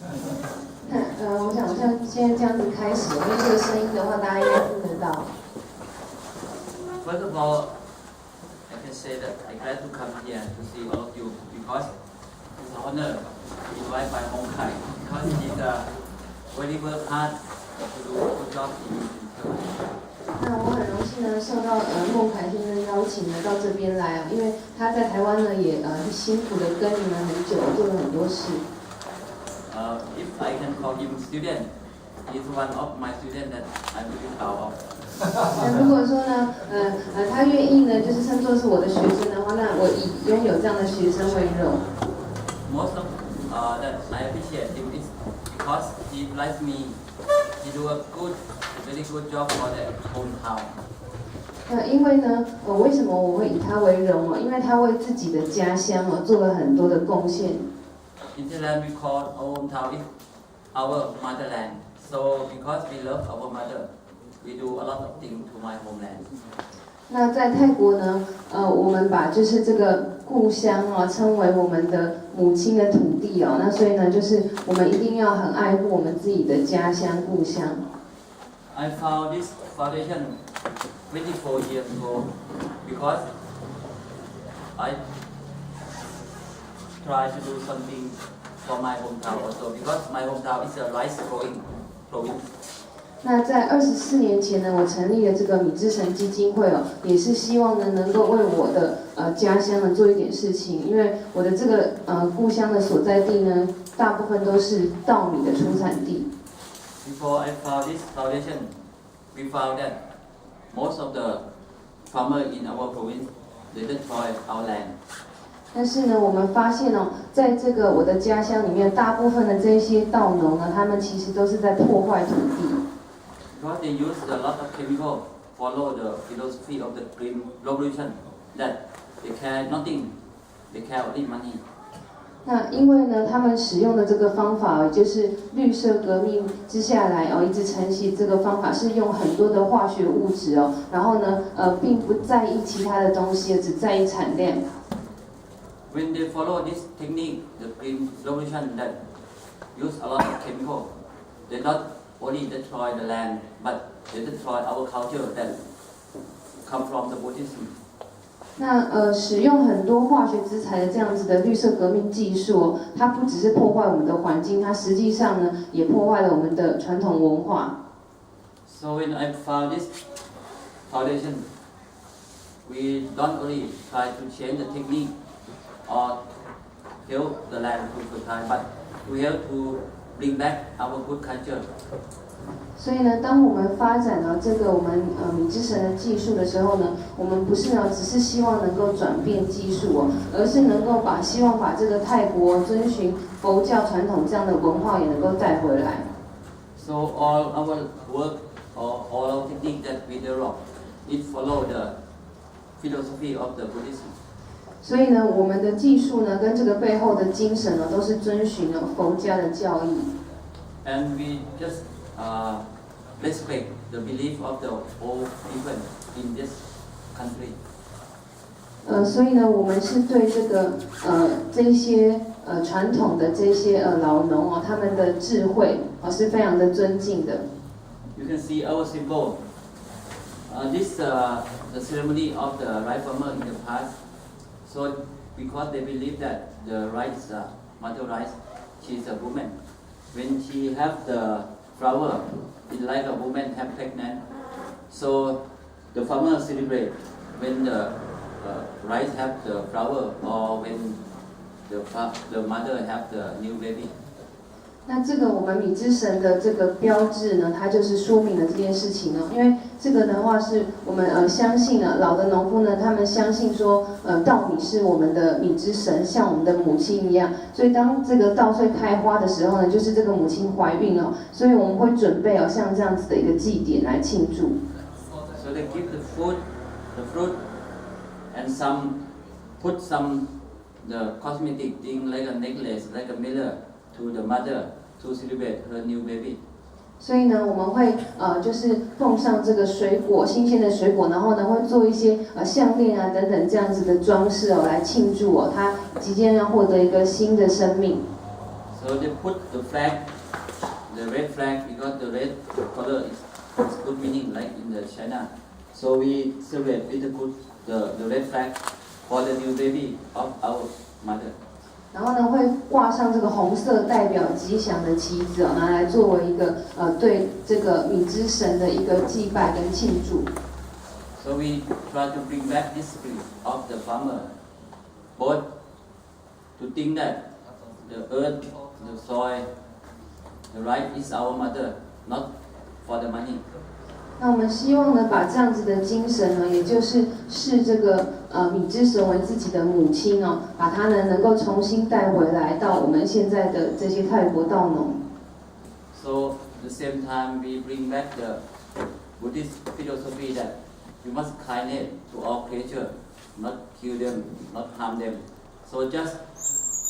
我想像现在这样子开始，因为这个声音的话，大家应该听得到。First of all, I can say that I'm glad to come here to see all of you because it's an honor to invite my home Kai because it is a very work hard to do a good job in Thailand. 那我很荣幸呢，受到孟凯先生邀请呢到这边来啊，因为他在台湾呢也辛苦的耕耘了很久，做了很多事。If I can call him student, he is one of my students that I'm really proud of. 那如果说呢，他愿意呢，就是称作是我的学生的话，那我以拥有这样的学生为荣。Most of that I appreciate him is because he likes me. He do a very good job for the hometown. 因为呢，为什么我会以他为荣啊？因为他为自己的家乡做了很多的贡献。In Thailand, we call our hometown is our motherland. So because we love our mother, we do a lot of things to my homeland. 那在泰国呢，我们把就是这个故乡称为我们的母亲的土地哦。那所以呢，就是我们一定要很爱护我们自己的家乡故乡。I found this foundation 24 years ago because I try to do something for my hometown also because my hometown is a rice growing province. 那在24年前呢，我成立了这个米之神基金会哦，也是希望呢能够为我的家乡呢做一点事情，因为我的这个故乡的所在地呢，大部分都是稻米的出产地。Before I found this foundation, we found that most of the farmers in our province they destroy our land. 但是呢，我们发现哦，在这个我的家乡里面，大部分的这些稻农呢，他们其实都是在破坏土地。Because they use a lot of chemical, follow the philosophy of the Green Revolution, that they care nothing, they care only money. 那因为呢，他们使用的这个方法，就是绿色革命之下来哦，一直承袭这个方法是用很多的化学物质哦，然后呢，并不在意其他的东西，只在意产量。When they follow this technique, the Green Revolution that use a lot of chemical, they not only destroy the land, but they destroy our culture that come from the Buddhism. 那使用很多化学资材的这样子的绿色革命技术哦，它不只是破坏我们的环境，它实际上呢也破坏了我们的传统文化。So when I found this foundation, we don't only try to change the technique or help the land to fertile, but we have to bring back our good culture. 所以呢，当我们发展了这个我们米之神的技术的时候呢，我们不是只是希望能够转变技术哦，而是能够希望把这个泰国遵循佛教传统这样的文化也能够带回来。So all our work or all our technique that we develop, it follow the philosophy of the Buddhism. 所以呢，我们的技术呢，跟这个背后的精神呢，都是遵循了佛家的教义。And we just respect the belief of the old people in this country. 所以呢，我们是对这个这些传统的这些老农哦，他们的智慧是非常的尊敬的。You can see our symbol. This the ceremony of the rice farmer in the past. So because they believe that the rice, mother rice, she's a woman. When she have the flower, it's like a woman have pregnant. So the farmer celebrate when the rice have the flower or when the mother have the new baby. 那这个我们米之神的这个标志呢，它就是说明了这件事情哦。因为这个的话是我们相信呢，老的农夫呢，他们相信说，稻米是我们的米之神，像我们的母亲一样。所以当这个稻穗开花的时候呢，就是这个母亲怀孕哦，所以我们会准备像这样子的一个祭典来庆祝。So they give the fruit, and put some the cosmetic thing like a necklace, like a mirror to the mother to celebrate her new baby. 所以呢，我们会就是奉上这个水果，新鲜的水果，然后呢会做一些项链啊等等这样子的装饰哦，来庆祝哦，他即将要获得一个新的生命。So they put the flag, the red flag, because the red color is good meaning, like in the China. So we celebrate with the red flag for the new baby of our mother. 然后呢，会挂上这个红色代表吉祥的旗子拿来作为一个对这个米之神的一个祭拜跟庆祝。So we try to bring back this spirit of the farmer, both to think that the earth, the soil, the right is our mother, not for the money. 那我们希望呢，把这样子的精神呢，也就是视这个米之神为自己的母亲哦，把它呢能够重新带回来到我们现在的这些泰国稻农。So at the same time we bring back the Buddhist philosophy that we must kindness to all creatures, not kill them, not harm them. So just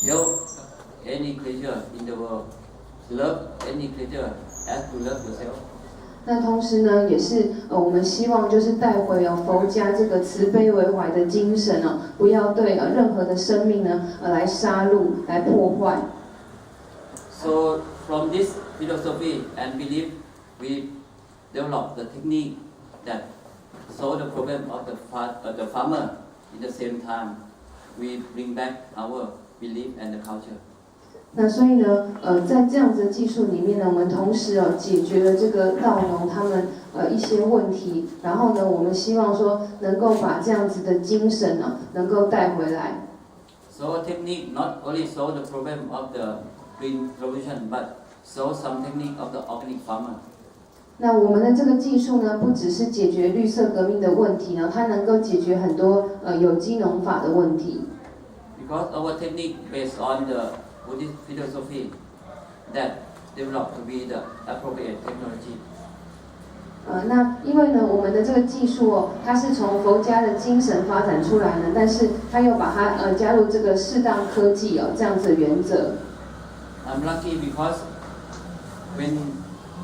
help any creature in the world, love any creature as you love yourself. 那同时呢，也是我们希望就是带回佛家这个慈悲为怀的精神哦，不要对任何的生命呢来杀戮、来破坏。So from this philosophy and belief, we develop the technique that solve the problem of the farmer. At the same time, we bring back our belief and the culture. 那所以呢，在这样子的技术里面呢，我们同时解决了这个稻农他们一些问题，然后呢，我们希望说能够把这样子的精神呢，能够带回来。So our technique not only solve the problem of the green revolution, but solve some technique of the organic farmer. 那我们的这个技术呢，不只是解决绿色革命的问题呢，它能够解决很多有机农法的问题。Because our technique based on the Buddhist philosophy that developed to be the appropriate technology. 那因为呢，我们的这个技术它是从佛家的精神发展出来的，但是它又把它加入这个适当科技这样子的原则。I'm lucky because when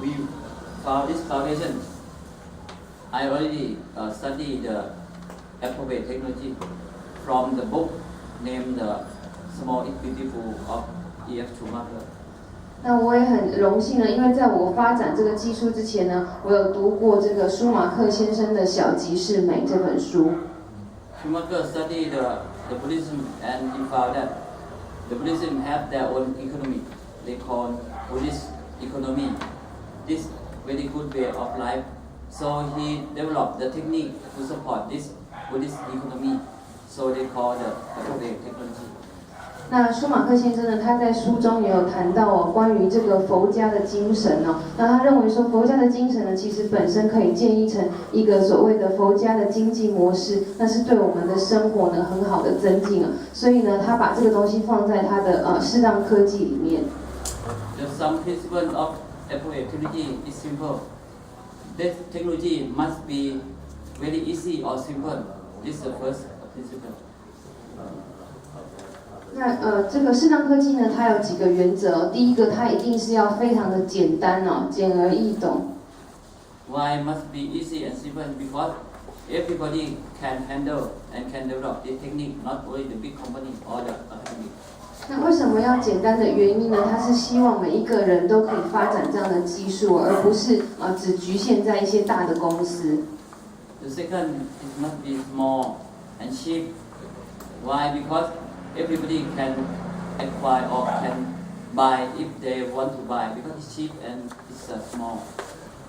we found this foundation, I already studied the appropriate technology from the book named the Small is Beautiful of E.F. Schumacher. 那我也很荣幸呢，因为在我发展这个技术之前呢，我有读过这个舒马克先生的《小即是美》这本书。Schumacher studied the Buddhism and he found that the Buddhism have their own economy. They call Buddhist economy. This very good way of life. So he developed the technique to support this Buddhist economy. So they call the appropriate technology. 那舒马克先生呢，他在书中也有谈到关于这个佛家的精神那他认为说佛家的精神呢，其实本身可以建立成一个所谓的佛家的经济模式，那是对我们的生活呢很好的增进所以呢，他把这个东西放在他的适当科技里面。The some principle of appropriate technology is simple. This technology must be very easy or simple. This is the first principle. 那这个适当科技呢，它有几个原则第一个，它一定是要非常的简单简而易懂。Why must be easy and simple? Because everybody can handle and can develop this technique, not only the big company or the academic. 那为什么要简单的原因呢？它是希望每一个人都可以发展这样的技术，而不是只局限在一些大的公司。The second, it must be small and cheap. Why? Because everybody can acquire or can buy if they want to buy because it's cheap and it's small.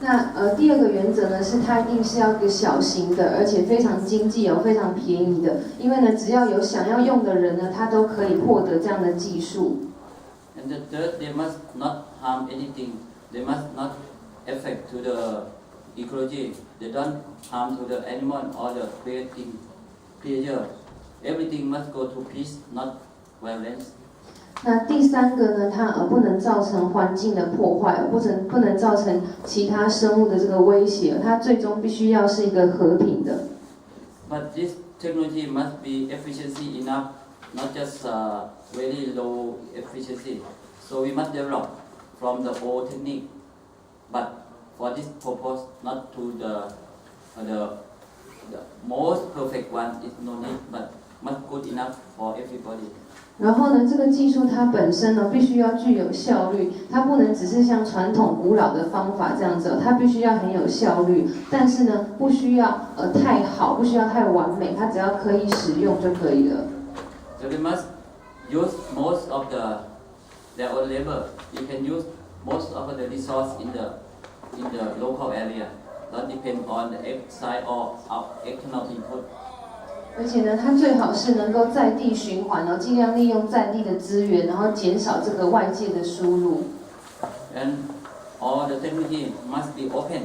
那第二个原则呢，是它一定是要一个小型的，而且非常经济非常便宜的，因为呢，只要有想要用的人呢，他都可以获得这样的技术。And the third, they must not harm anything. They must not affect to the ecology. They don't harm to the animal or the creature. Everything must go to peace, not violence. 那第三个呢，它不能造成环境的破坏，不能造成其他生物的这个威胁，它最终必须要是一个和平的。But this technology must be efficiency enough, not just very low efficiency. So we must develop from the old technique, but for this purpose, not to the most perfect one is no need, but must good enough for everybody. 然后呢，这个技术它本身呢，必须要具有效率，它不能只是像传统古老的方法这样子，它必须要很有效率，但是呢，不需要太好，不需要太完美，它只要可以使用就可以了。So they must use most of their own labor. You can use most of the resource in the local area, not depend on the outside or external input. 而且呢，它最好是能够在地循环哦，尽量利用在地的资源，然后减少这个外界的输入。And all the technology must be open.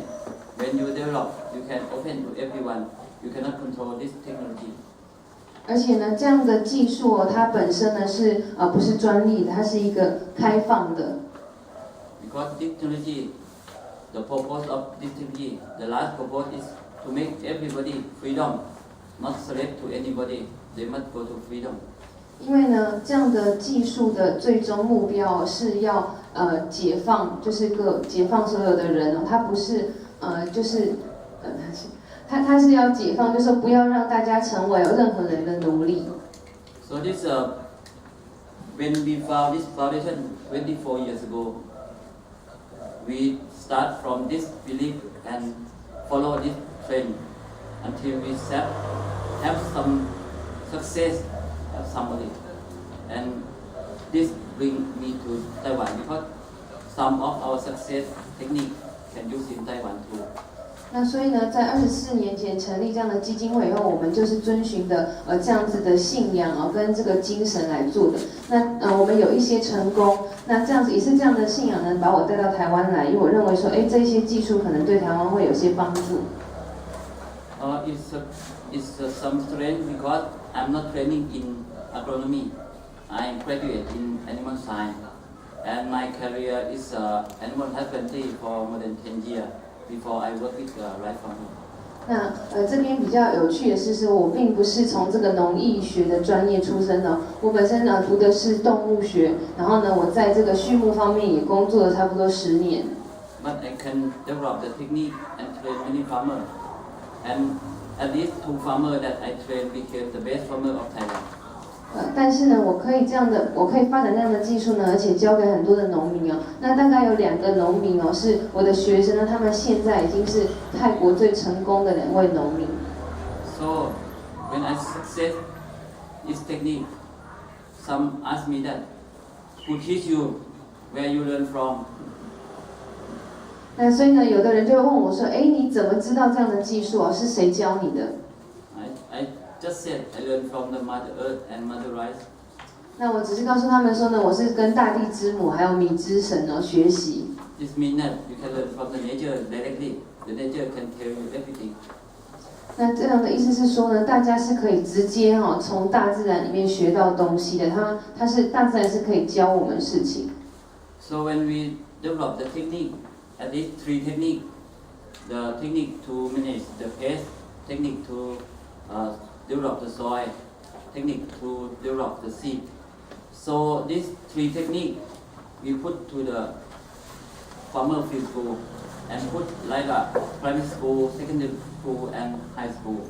When you develop, you can open to everyone. You cannot control this technology. 而且呢，这样的技术哦，它本身呢是不是专利的，它是一个开放的。Because technology, the purpose of this technology, the last purpose is to make everybody freedom, not slave to anybody. They must go to freedom. 因为呢，这样的技术的最终目标是要解放，就是解放所有的人哦，它不是它是要解放，就是不要让大家成为任何人的奴隶。So this when we found this foundation 24 years ago, we start from this belief and follow this trend until we have some success, have somebody, and this bring me to Taiwan because some of our success technique can use in Taiwan too. 那所以呢，在24年前成立这样的基金会以后，我们就是遵循的这样子的信仰哦，跟这个精神来做的。那我们有一些成功，那这样子也是这样的信仰呢，把我带到台湾来，因为我认为说，这些技术可能对台湾会有些帮助。It's some strength because I'm not training in agronomy. I graduate in animal science, and my career is animal husbandry for more than 10 years. Before I work with right farmer. 那这边比较有趣的是我并不是从这个农艺学的专业出身的，我本身呢读的是动物学，然后呢我在这个畜牧方面也工作了差不多10年。But I can develop the technique and train many farmers, and at least 2 farmers that I train became the best farmer of Thailand. 但是呢，我可以发展这样的技术呢，而且教给很多的农民哦。那大概有2个农民哦，是我的学生呢，他们现在已经是泰国最成功的2位农民。So when I success this technique, some ask me that, who teach you, where you learn from? 那所以呢，有的人就会问我说，你怎么知道这样的技术啊？是谁教你的？ I just said I learned from the Mother Earth and Mother Rice. 那我只是告诉他们说呢，我是跟大地之母还有米之神学习。This means that you can learn from the nature directly. The nature can tell you everything. 那这样的意思是说呢，大家是可以直接从大自然里面学到东西的，大自然是可以教我们事情。So when we develop the technique, at least 3 techniques, the technique to manage the pest, technique to develop the soil, technique to develop the seed. So these 3 techniques we put to the farmer field school and put like a primary school, secondary school, and high school.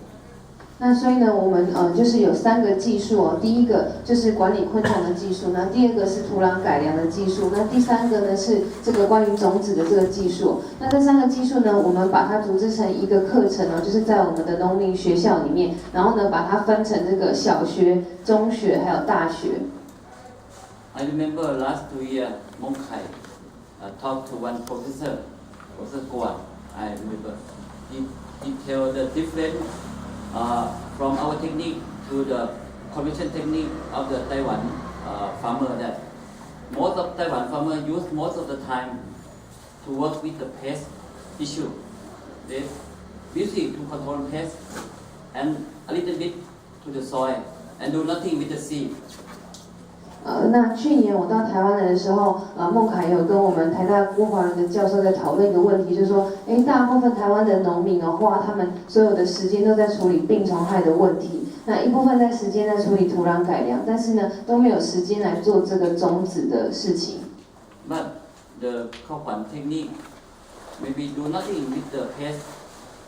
那所以呢，我们就是有3个技术哦。第一个就是管理昆虫的技术，那第2个是土壤改良的技术，那第3个呢是这个关于种子的这个技术。那这3个技术呢，我们把它组织成一个课程哦，就是在我们的农林学校里面，然后呢把它分成这个小学、中学还有大学。I remember last 2 years, Mongkai talked to one professor, Professor Kuan. I remember he told the difference from our technique to the conventional technique of the Taiwan farmer that most of Taiwan farmers use most of the time to work with the pest issue. They busy to control pests and a little bit to the soil and do nothing with the seed. 那去年我到台湾来的时候，孟凯有跟我们台大郭华仁的教授在讨论一个问题，就是说，大部分台湾的农民花他们所有的时间都在处理病虫害的问题，那一部分在时间在处理土壤改良，但是呢都没有时间来做这个种子的事情。But the Kuan technique, maybe do nothing with the pest.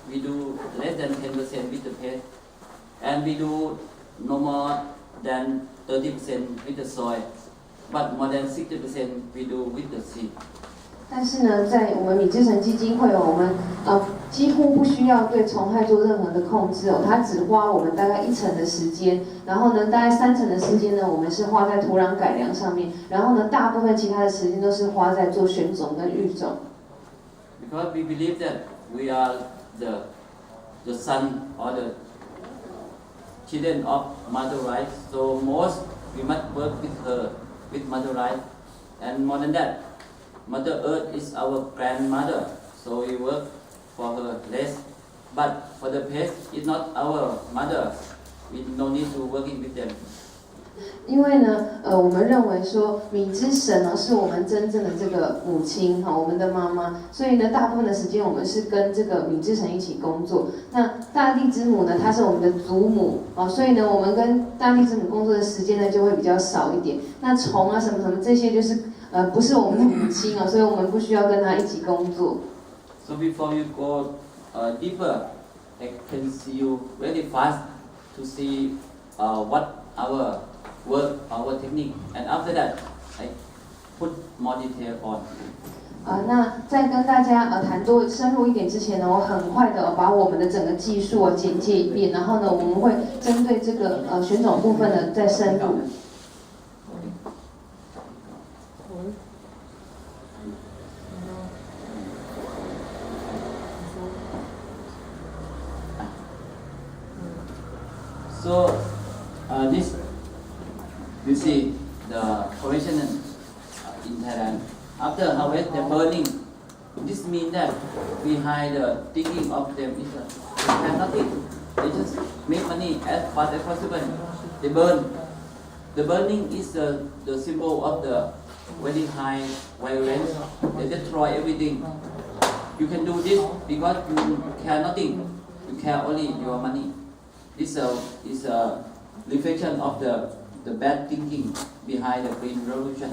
We do less than 10% with the pest, and we do no more than 30% with the soil, but more than 60% we do with the seed. 但是呢，在我们米之神基金会我们几乎不需要对虫害做任何的控制它只花我们大概1成的时间，然后呢，大概3成的时间呢，我们是花在土壤改良上面，然后呢，大部分其他的时间都是花在做选种跟育种。Because we believe that we are the son or the children of Mother Right, so most we must work with her, with Mother Right, and more than that, Mother Earth is our grandmother, so we work for her less. But for the pest, it's not our mother. We no need to working with them. 因为呢，我们认为说米之神是我们真正的这个母亲我们的妈妈，所以呢，大部分的时间我们是跟这个米之神一起工作。那大地之母呢，她是我们的祖母所以呢，我们跟大地之母工作的时间呢就会比较少一点。那虫什么什么这些就是不是我们的母亲所以我们不需要跟她一起工作。So before you go deeper, I can see you very fast to see what our work, our technique, and after that, I put more detail on. 那在跟大家谈多深入一点之前呢，我很快的把我们的整个技术简介一遍，然后呢，我们会针对这个选种部分呢再深入。So this you see the correction in Thailand. After harvest, the burning. This means that behind the thinking of them is they have nothing. They just make money as fast as possible. They burn. The burning is the symbol of the very high violence. They destroy everything. You can do this because you care nothing. You care only your money. This is a reflection of the bad thinking behind the Green Revolution.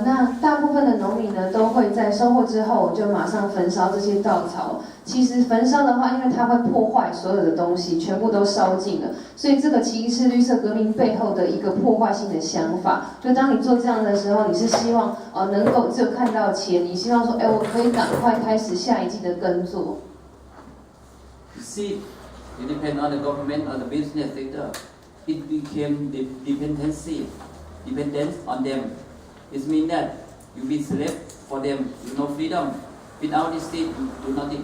那大部分的农民呢，都会在收获之后就马上焚烧这些稻草。其实焚烧的话，因为它会破坏所有的东西，全部都烧尽了。所以这个其实是绿色革命背后的一个破坏性的想法。就当你做这样的时候，你是希望能够只有看到钱，你希望说，我可以赶快开始下一季的耕作。See, it depends on the government or the business sector. It became dependence on them. It means that you be slave for them. You no freedom. Without this seed, you do nothing.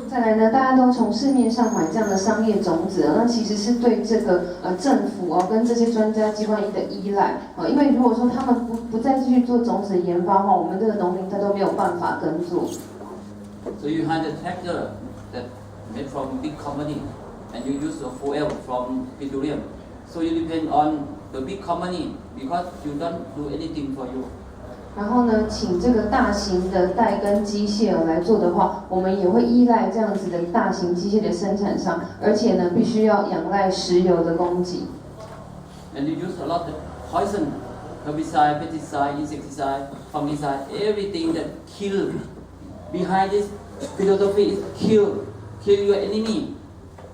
再来呢，大家都从市面上买这样的商业种子那其实是对这个政府跟这些专家机关的依赖因为如果说他们不再继续做种子的研发的话，我们这个农民他都没有办法耕作。So you have the tractor that made from big company, and you use the fuel from petroleum. So you depend on the big company because you don't do anything for you. 然后呢，请这个大型的代耕机械来做的话，我们也会依赖这样子的大型机械的生产商，而且呢，必须要仰赖石油的供给。And you use a lot of poison, herbicide, pesticide, insecticide, fungicide, everything that kill. Behind this philosophy is kill your enemy.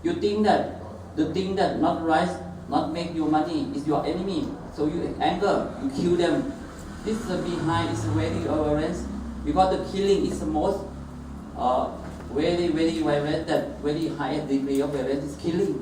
You think that the thing that not right, not make you money is your enemy. So you anger, you kill them. This behind is very violence because the killing is the most very violent, that very high degree of violence is killing.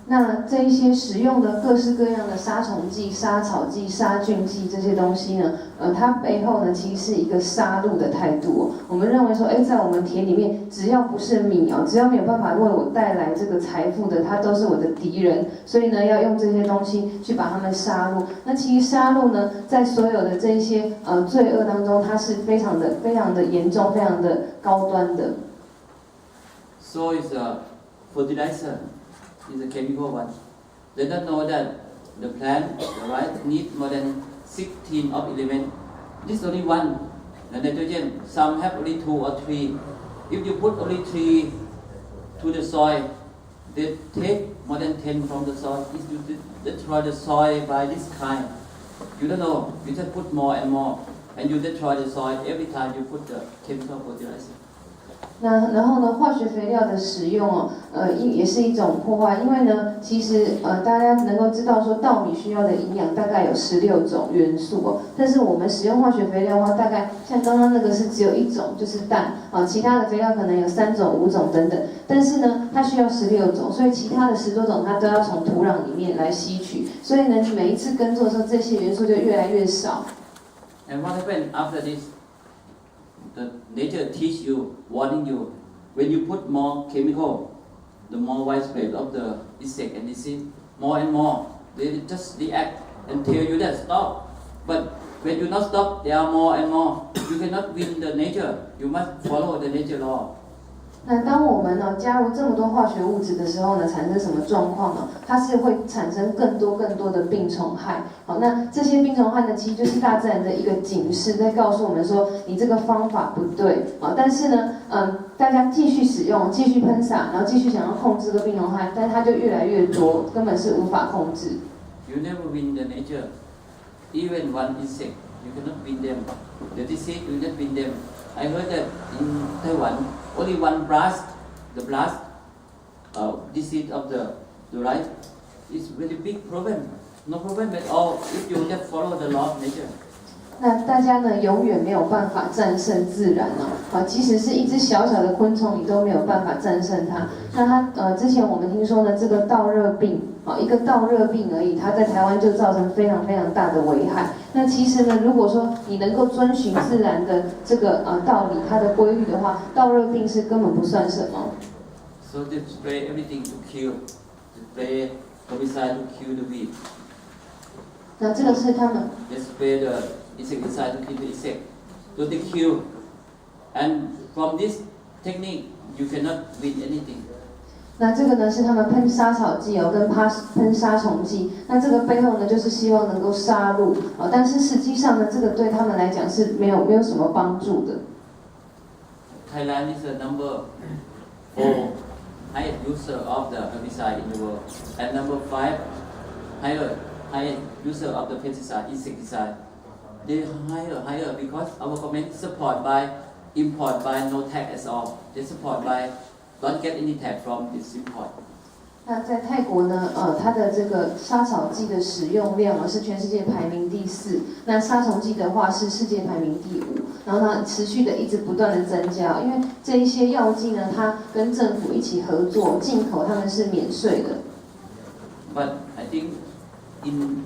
那这一些使用的各式各样的杀虫剂、杀草剂、杀菌剂这些东西呢，它背后呢其实是一个杀戮的态度我们认为说，在我们田里面，只要不是米只要没有办法为我带来这个财富的，它都是我的敌人。所以呢，要用这些东西去把它们杀戮。那其实杀戮呢，在所有的这一些罪恶当中，它是非常的严重、非常的高端的。So it's a fertilizer. Is a chemical one. They don't know that the plant, the rice, need more than 16 of element. This is only one. The nitrogen, some have only 2 or 3. If you put only 3 to the soil, they take more than 10 from the soil. If you destroy the soil by this kind, you don't know. You just put more and more, and you destroy the soil every time you put the chemical fertilizer. 那然后呢，化学肥料的使用也是一种破坏，因为呢，其实大家能够知道说稻米需要的营养大概有16种元素哦，但是我们使用化学肥料的话，大概像刚刚那个是只有1种，就是氮啊，其他的肥料可能有3种、5种等等，但是呢，它需要16种，所以其他的10多种它都要从土壤里面来吸取，所以呢，你每一次耕作的时候，这些元素就越来越少。And what happened after this? The nature teach you, warning you, when you put more chemical, the more widespread of the insect and disease, more and more, they just react and tell you that stop. But when you not stop, there are more and more. You cannot win the nature. You must follow the nature law. 那当我们呢加入这么多化学物质的时候呢，产生什么状况呢？它是会产生更多的病虫害。好，那这些病虫害呢，其实就是大自然的一个警示，在告诉我们说，你这个方法不对啊。但是呢，大家继续使用，继续喷洒，然后继续想要控制这个病虫害，但是它就越来越多，根本是无法控制。You never win the nature. Even one insect, you cannot win them. The disease, you cannot win them. I heard that in Taiwan, only one blast, the blast disease of the rice is very big problem. No problem at all if you just follow the law of nature. 那大家呢，永远没有办法战胜自然哦，即使是一只小小的昆虫，你都没有办法战胜它。那它之前我们听说呢，这个稻热病，一个稻热病而已，它在台湾就造成非常大的危害。那其实呢，如果说你能够遵循自然的这个道理，它的规律的话，稻热病是根本不算什么。So they spray everything to kill, they spray herbicide to kill the weed. 那这个是他们。They spray the insecticide to kill the insect. So they kill, and from this technique, you cannot win anything. 那这个呢是他们喷杀草剂跟喷杀虫剂，那这个背后呢就是希望能够杀戮但是实际上呢，这个对他们来讲是没有什么帮助的。Thailand is the number 4 highest user of the herbicide in the world, and number 5 highest user of the pesticide, insecticide. They higher because our government support by import by no tax at all. They support by don't get any tax from this import. 那在泰国呢，它的这个杀草剂的使用量是全世界排名第4，那杀虫剂的话是世界排名第5，然后它持续的一直不断的增加，因为这一些药剂呢，它跟政府一起合作进口，他们是免税的。But I think in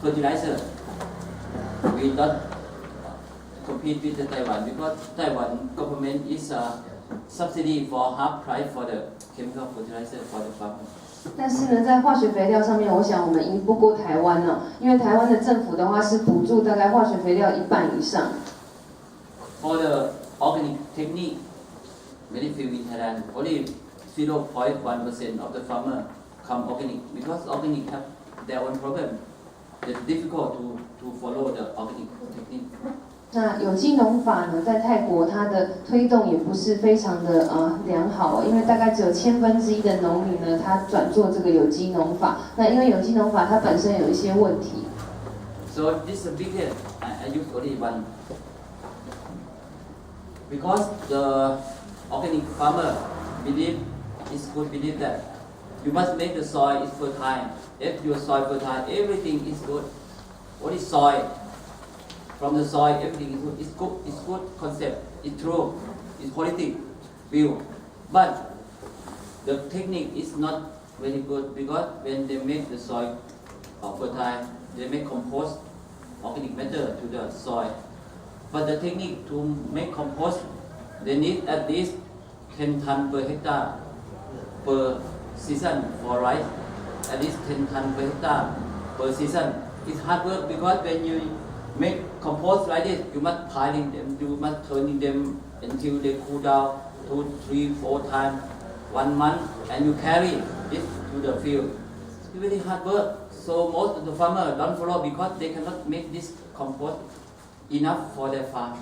fertilizer, we don't compete with the Taiwan because Taiwan government is subsidy for half price for the chemical fertilizer for the farmer. 但是呢，在化学肥料上面，我想我们赢不过台湾呢，因为台湾的政府的话是补助大概化学肥料1半以上。For the organic technique, very few in Thailand, only 0.1% of the farmer come organic because organic have their own problem. It's difficult to follow the organic technique. 那有机农法呢，在泰国它的推动也不是非常的良好因为大概只有1/1000的农民呢，他转做这个有机农法。那因为有机农法它本身有一些问题。So this is a big hit. I use only one because the organic farmer believe that you must make the soil is fertile. If your soil fertile, everything is good. Only soil. From the soil, everything is good. It's good concept. It's true. It's politic view. But the technique is not very good because when they make the soil fertile, they make compost, organic matter to the soil. But the technique to make compost, they need at least 10 tons per hectare per season for rice. At least 10 tons per hectare per season. It's hard work because when you make compost like this, you must piling them, you must turning them until they cool down 2, 3, 4 times 1 month, and you carry it to the field. It's very hard work. So most of the farmers don't follow because they cannot make this compost enough for their farm.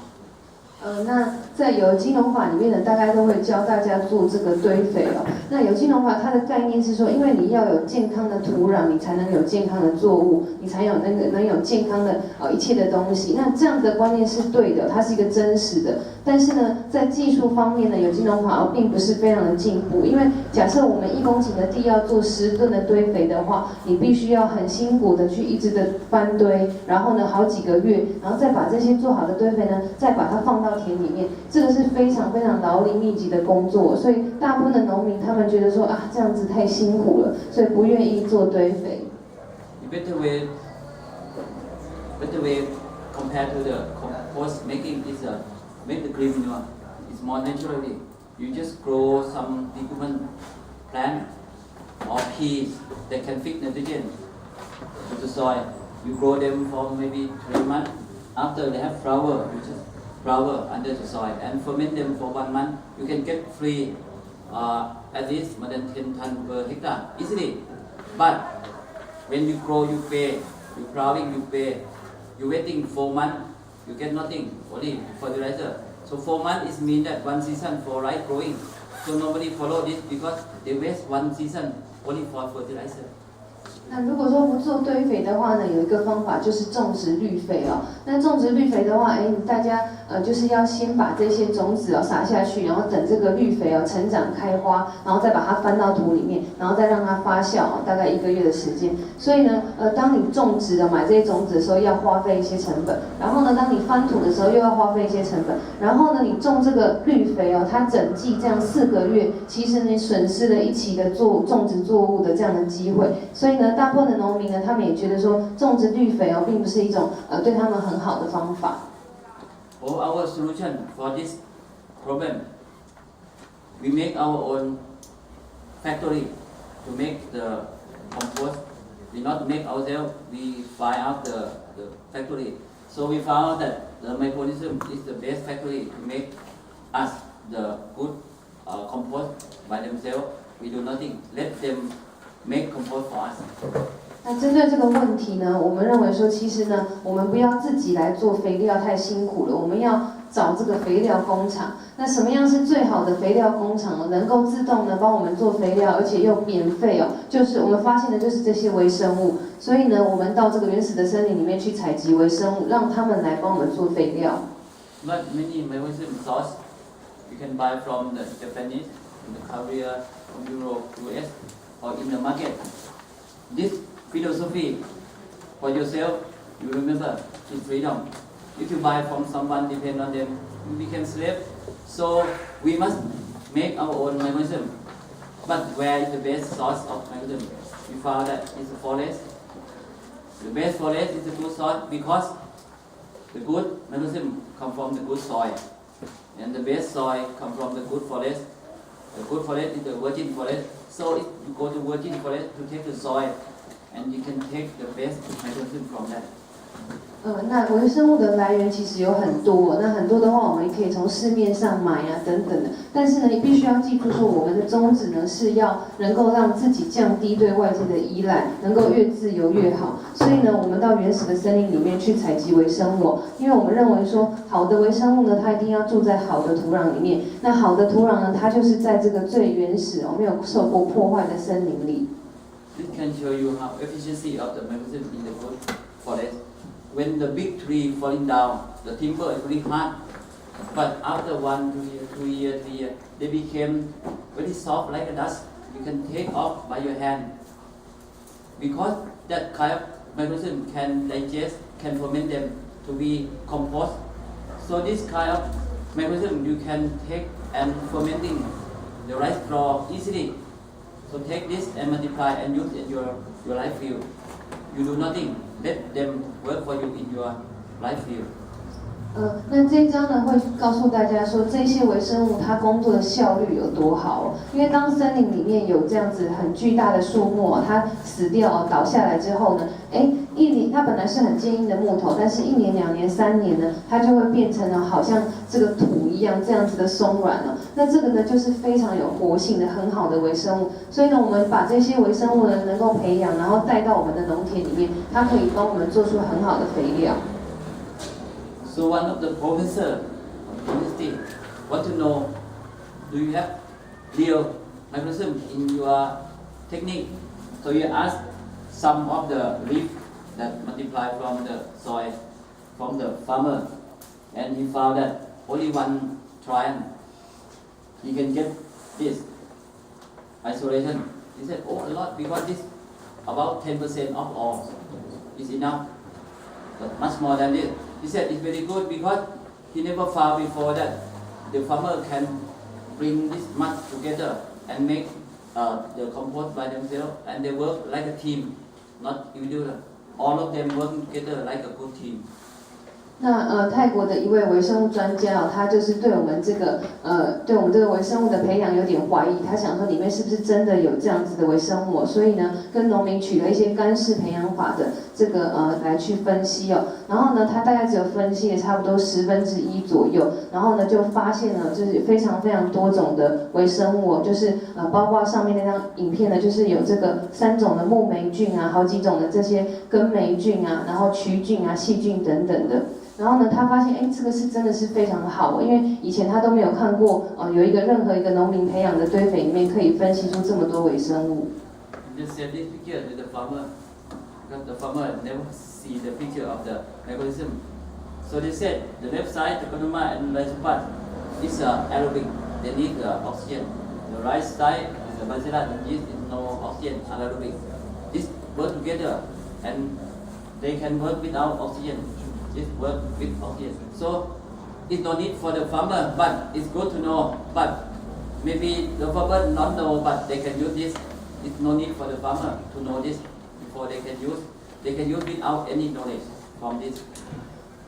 那在有机农法里面呢，大概都会教大家做这个堆肥哦。那有机农法它的概念是说，因为你要有健康的土壤，你才能有健康的作物，你才有能有健康的一切的东西。那这样的观念是对的，它是一个真实的。但是呢，在技术方面呢，有机农法并不是非常的进步。因为假设我们1公顷的地要做10吨的堆肥的话，你必须要很辛苦的去一直的翻堆，然后呢好几个月，然后再把这些做好的堆肥呢，再把它放到田里面，这个是非常非常劳力密集的工作。所以大部分的农民他们觉得说啊，这样子太辛苦了，所以不愿意做堆肥。Better way compared to the compost making is make the green manure. It's more naturally. You just grow some decoupment plant or peas that can fix nitrogen to the soil. You grow them for maybe 3 months. After they have flower, you just flower under the soil and ferment them for 1 month. You can get free at least more than 10 tons per hectare easily. But when you grow, you pay. You plowing, you pay. You waiting 4 months, you get nothing, only fertilizer. So 4 months is mean that 1 season for rice growing. So nobody follow this because they waste 1 season only for fertilizer. 那如果说不做堆肥的话呢，有一个方法就是种植绿肥哦。那种植绿肥的话，大家就是要先把这些种子撒下去，然后等这个绿肥成长开花，然后再把它翻到土里面，然后再让它发酵大概1个月的时间。所以呢，当你种植买这些种子的时候，要花费一些成本。然后呢，当你翻土的时候，又要花费一些成本。然后呢，你种这个绿肥它整季这样4个月，其实你损失了一期的种植作物的这样的机会。所以呢，大部分的农民呢，他们也觉得说，种植绿肥并不是一种对他们很好的方法。For our solution for this problem, we make our own factory to make the compost. We not make ourselves. We buy out the factory. So we found that the microorganism is the best factory to make us the good compost by themselves. We do nothing. Let them make compost for us. 那针对这个问题呢，我们认为说，其实呢，我们不要自己来做肥料，太辛苦了。我们要找这个肥料工厂。那什么样是最好的肥料工厂呢？能够自动呢帮我们做肥料，而且又免费就是我们发现的就是这些微生物。所以呢，我们到这个原始的森林里面去采集微生物，让他们来帮我们做肥料。But many microorganism source you can buy from the Japanese, from the Korea, from Europe, US, or in the market. This philosophy for yourself, you remember, is freedom. If you buy from someone, depend on them, you become slave. So we must make our own microorganism. But where is the best source of microorganism? We found that it's the forest. The best forest is the good source because the good microorganism come from the good soil. And the best soil come from the good forest. The good forest is the virgin forest. So if you go to virgin forest to take the soil, and you can take the best microorganism from that. 那微生物的来源其实有很多，那很多的话我们也可以从市面上买等等的。但是呢，你必须要记住说，我们的宗旨呢是要能够让自己降低对外界的依赖，能够越自由越好。所以呢，我们到原始的森林里面去采集微生物，因为我们认为说，好的微生物呢，它一定要住在好的土壤里面。那好的土壤呢，它就是在这个最原始没有受过破坏的森林里。This can show you how efficiency of the microorganism in the good forest. When the big tree falling down, the timber is really hard. But after 1, 2 years, 2 years, 3 years, they became very soft like a dust. You can take off by your hand. Because that kind of microorganism can digest, can ferment them to be compost. So this kind of microorganism you can take and fermenting the rice straw easily. So take this and multiply and use in your life field. You do nothing. Let them work for you in your life field. 那这一章呢会告诉大家说，这些微生物它工作的效率有多好因为当森林里面有这样子很巨大的树木它死掉倒下来之后呢，1年它本来是很坚硬的木头，但是1年、2年、3年呢，它就会变成了好像这个土一样这样子的松软那这个呢就是非常有活性的很好的微生物。所以呢，我们把这些微生物呢能够培养，然后带到我们的农田里面，它可以帮我们做出很好的肥料。So one of the professor industry want to know, do you have real microorganism in your technique? So you ask some of the leaf that multiply from the soil from the farmer, and he found that only one trial he can get this isolation. He said, oh, a lot, because this about 10% of all is enough, but much more than this. He said it's very good because he never found before that the farmer can bring this much together and make the compost by themselves, and they work like a team, not individual. All of them working together like a good team. 那泰国的一位微生物专家他就是对我们这个微生物的培养有点怀疑，他想说里面是不是真的有这样子的微生物，所以呢跟农民取了一些干式培养法的这个来去分析哦，然后呢他大概只有分析了差不多1/10左右，然后呢就发现了就是非常非常多种的微生物，就是包括上面那张影片呢，就是有这个3种的木霉菌啊，好几种的这些根霉菌啊，然后曲菌啊、细菌等等的。然后呢，他发现，这个是真的是非常的好，因为以前他都没有看过，有任何一个农民培养的堆肥里面可以分析出这么多微生物。Just send this picture to the farmer, because the farmer never see the picture of the microorganism. So they said the left side, the Konoma and right part, is aerobic. They need oxygen. The right side is the bacillus and yeast is no oxygen, anaerobic. This work together, and they can work without oxygen. It work with oxygen. So it's no need for the farmer, but it's good to know. But maybe the farmer not know, but they can use this. It's no need for the farmer to know this before they can use. They can use without any knowledge from this.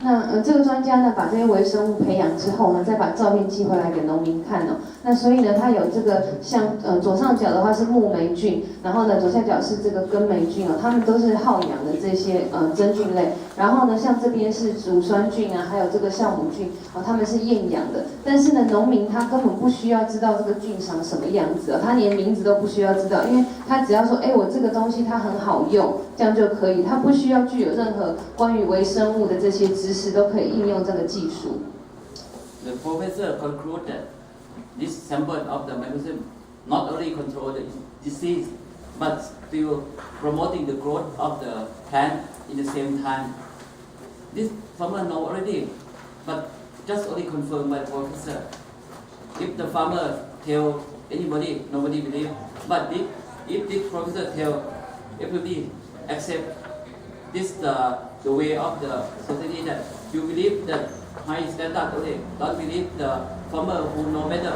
那这个专家呢，把这些微生物培养之后呢，再把照片寄回来给农民看哦。那所以呢，它有这个像左上角的话是木霉菌，然后呢左下角是这个根霉菌哦，它们都是好养的这些真菌类。然后呢，像这边是乳酸菌啊，还有这个酵母菌哦，它们是厌氧的。但是呢，农民他根本不需要知道这个菌长什么样子哦，他连名字都不需要知道，因为他只要说，我这个东西它很好用，这样就可以，他不需要具有任何关于微生物的这些知识，都可以应用这个技术。The professor concluded that this sample of the microorganism not only control the disease, but still promoting the growth of the plant in the same time. This farmer know already, but just only confirmed by the professor. If the farmer tell anybody, nobody believe. But if this professor tell everybody accept this the way of the society that you believe that high standard only, don't believe the farmer who know better.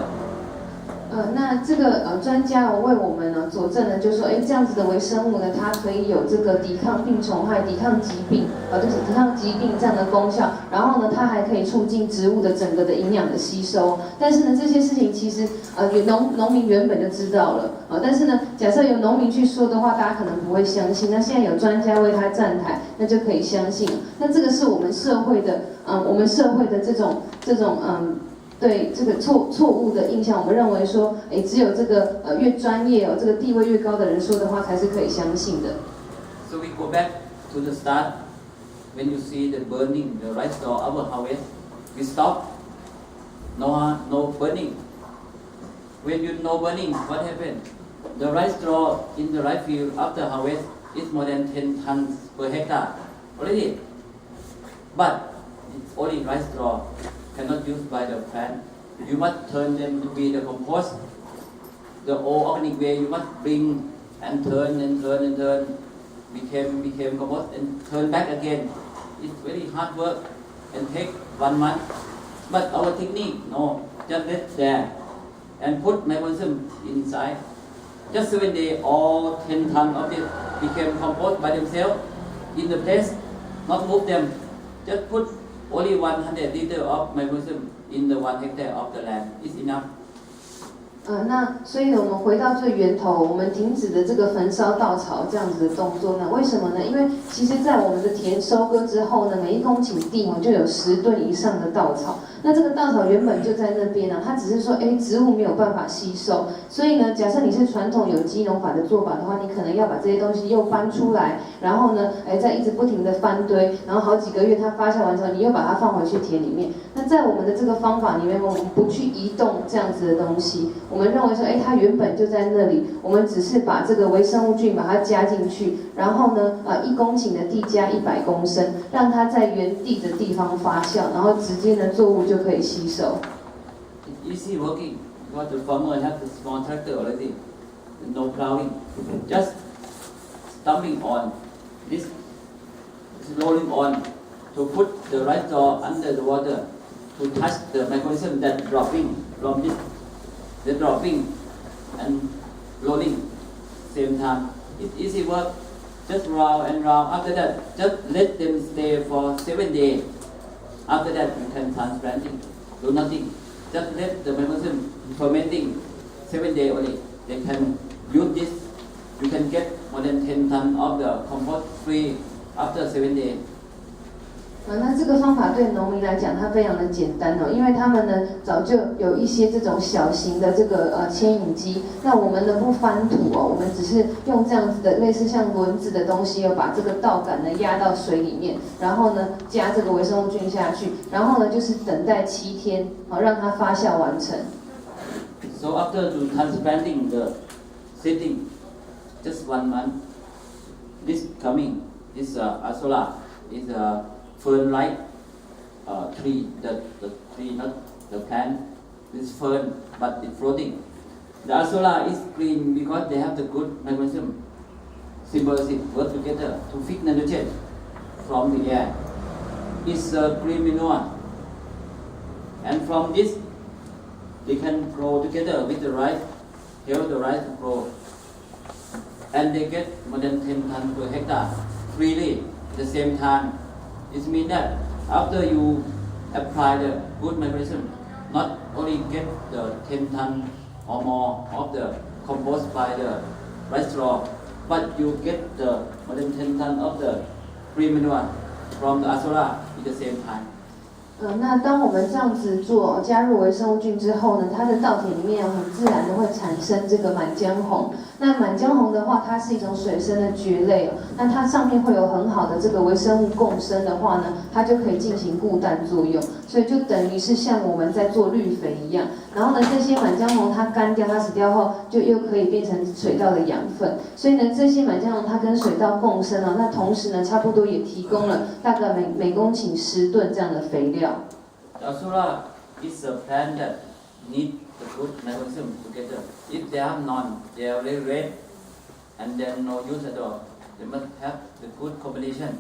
那这个专家为我们呢佐证了，就是说，这样子的微生物呢，它可以有这个抵抗病虫害、抵抗疾病，就是抵抗疾病这样的功效。然后呢，它还可以促进植物的整个的营养的吸收。但是呢，这些事情其实农民原本就知道了但是呢，假设有农民去说的话，大家可能不会相信。那现在有专家为他站台，那就可以相信了。那这个是我们社会的这种对这个错误的印象，我们认为说，只有这个越专业这个地位越高的人说的话才是可以相信的。So we go back to the start. When you see the burning, the rice straw our harvest, we stop. No burning. When you no burning, what happened? The rice straw in the rice field after harvest is more than 10 tons per hectare already. But it's only rice straw. Cannot used by the plant. You must turn them to be the compost. The old organic way you must bring and turn, became compost and turn back again. It's very hard work and take 1 month. But our technique, no, just let there and put microorganism inside. Just 7 days, all 10 tons of it became compost by themselves in the place. Not move them. Just put only 100 liters of microorganism in the 1 hectare of the land is enough. 那所以呢，我们回到最源头，我们停止的这个焚烧稻草这样子的动作呢？为什么呢？因为其实，在我们的田收割之后呢，每1公顷地就有10吨以上的稻草。那这个稻草原本就在那边它只是说，植物没有办法吸收。所以呢，假设你是传统有机农法的做法的话，你可能要把这些东西又搬出来，然后呢，再一直不停的翻堆，然后好几个月它发酵完之后，你又把它放回去田里面。那在我们的这个方法里面，我们不去移动这样子的东西。我们认为说，它原本就在那里，我们只是把这个微生物菌把它加进去，然后呢，1公顷的地加100公升，让它在原地的地方发酵，然后直接呢作物就可以吸收。Easy working, because the farmer have the small tractor already, no plowing, just dumping on this, rolling on to put the rice straw under the water to touch the mechanism that dropping from this. The dropping and rolling same time. It's easy work. Just round and round. After that, just let them stay for 7 days. After that, you can transplanting. Do nothing. Just let the mechanism fermenting 7 days only. They can use this. You can get more than 10 tons of the compost free after 7 days. 那这个方法对农民来讲，它非常的简单因为他们呢早就有一些这种小型的这个牵引机。那我们呢不翻土我们只是用这样子的类似像轮子的东西把这个稻杆呢压到水里面，然后呢加这个微生物菌下去，然后呢就是等待7天，让它发酵完成。So after to transplanting the seedling, just 1 month, this coming, this asola is a fern-like tree. The tree, not the plant, is fern, but it's floating. The asola is green because they have the good mechanism, symbiosis, work together to feed nitrogen from the air. It's green manure, and from this they can grow together with the rice, help the rice to grow, and they get more than 10 tons per hectare freely at the same time. It means that after you apply the good mechanism, not only get the 10 tons or more of the compost by the rice straw, but you get the more than 10 tons of the green manure from the asola at the same time. 那当我们这样子做，加入微生物菌之后呢，它的稻田里面很自然的会产生这个满江红。那满江红的话，它是一种水生的蕨类那它上面会有很好的这个微生物共生的话呢，它就可以进行固氮作用，所以就等于是像我们在做绿肥一样。然后呢，这些满江红它干掉，它死掉后，就又可以变成水稻的养分。所以呢，这些满江红它跟水稻共生那同时呢，差不多也提供了大概每公顷10吨这样的肥料。Asola is a plant that need the good mechanism together. If they have none, they are very red and then no use at all. They must have the good combination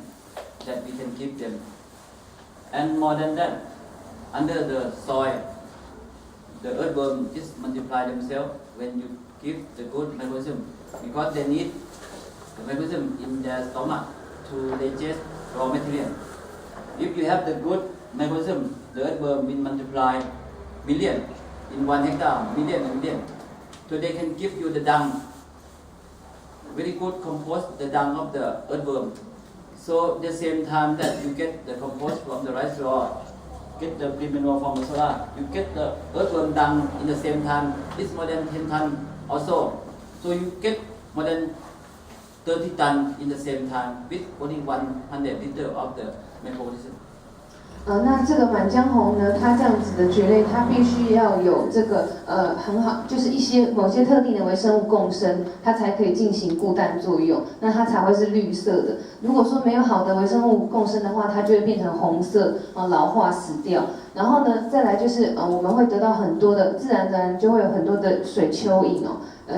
that we can give them. And more than that, under the soil, the earthworm just multiply themselves when you give the good mechanism because they need the mechanism in their stomach to digest raw material. If you have the good mechanism, the earthworm will multiply million in 1 hectare, million and million. So they can give you the dung, very good compost, the dung of the earthworm. So at the same time that you get the compost from the rice straw, get the green manure from the solar, you get the earthworm dung in the same time. It's more than 10 tons also. So you get more than 30 tons in the same time with only 100 liters of the metabolism. 那这个满江红呢，它这样子的蕨类，它必须要有这个很好，就是某些特定的微生物共生，它才可以进行固氮作用，那它才会是绿色的。如果说没有好的微生物共生的话，它就会变成红色，老化死掉。然后呢，再来就是我们会得到很多的自然而然就会有很多的水蚯蚓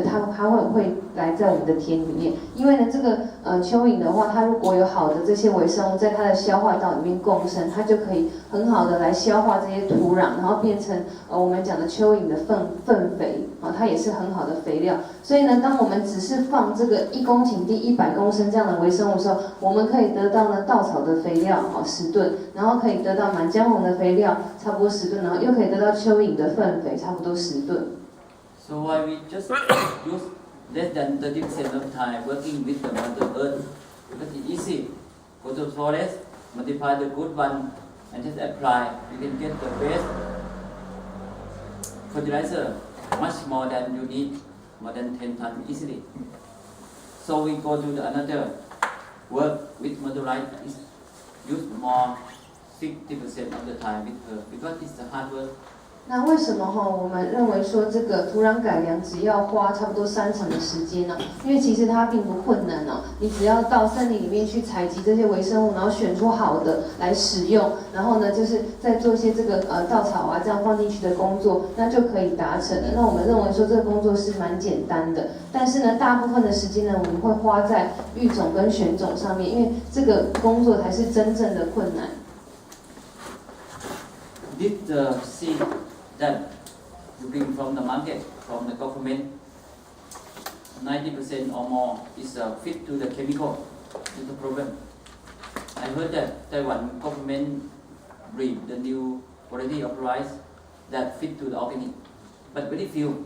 它会来在我们的田里面，因为呢这个蚯蚓的话，它如果有好的这些微生物在它的消化道里面共生，它就可以很好的来消化这些土壤，然后变成我们讲的蚯蚓的粪肥它也是很好的肥料。所以呢，当我们只是放这个1公顷地100公升这样的微生物的时候，我们可以得到呢稻草的肥料10吨，然后可以得到满江红的肥料差不多10吨，然后又可以得到蚯蚓的粪肥差不多10吨。So why we just use less than 30% of time working with the Mother Earth? Because it's easy. Go to the forest, multiply the good one, and just apply. You can get the best fertilizer, much more than you need, more than 10 tons easily. So we go to the another work with motherland is use more 60% of the time with her because it's the hard work. 那为什么我们认为说这个土壤改良只要花差不多3成的时间呢？因为其实它并不困难哦，你只要到森林里面去采集这些微生物，然后选出好的来使用，然后呢就是再做一些这个稻草啊这样放进去的工作，那就可以达成了。那我们认为说这个工作是蛮简单的，但是呢大部分的时间呢我们会花在育种跟选种上面，因为这个工作才是真正的困难。This seed that you bring from the market, from the government, 90% or more is fit to the chemical. It's the problem. I heard that Taiwan government breed the new variety of rice that fit to the organic, but very few.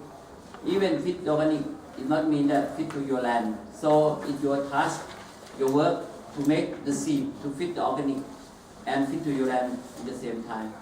Even fit to organic, it not mean that fit to your land. So it's your task, your work to make the seed to fit the organic and fit to your land at the same time.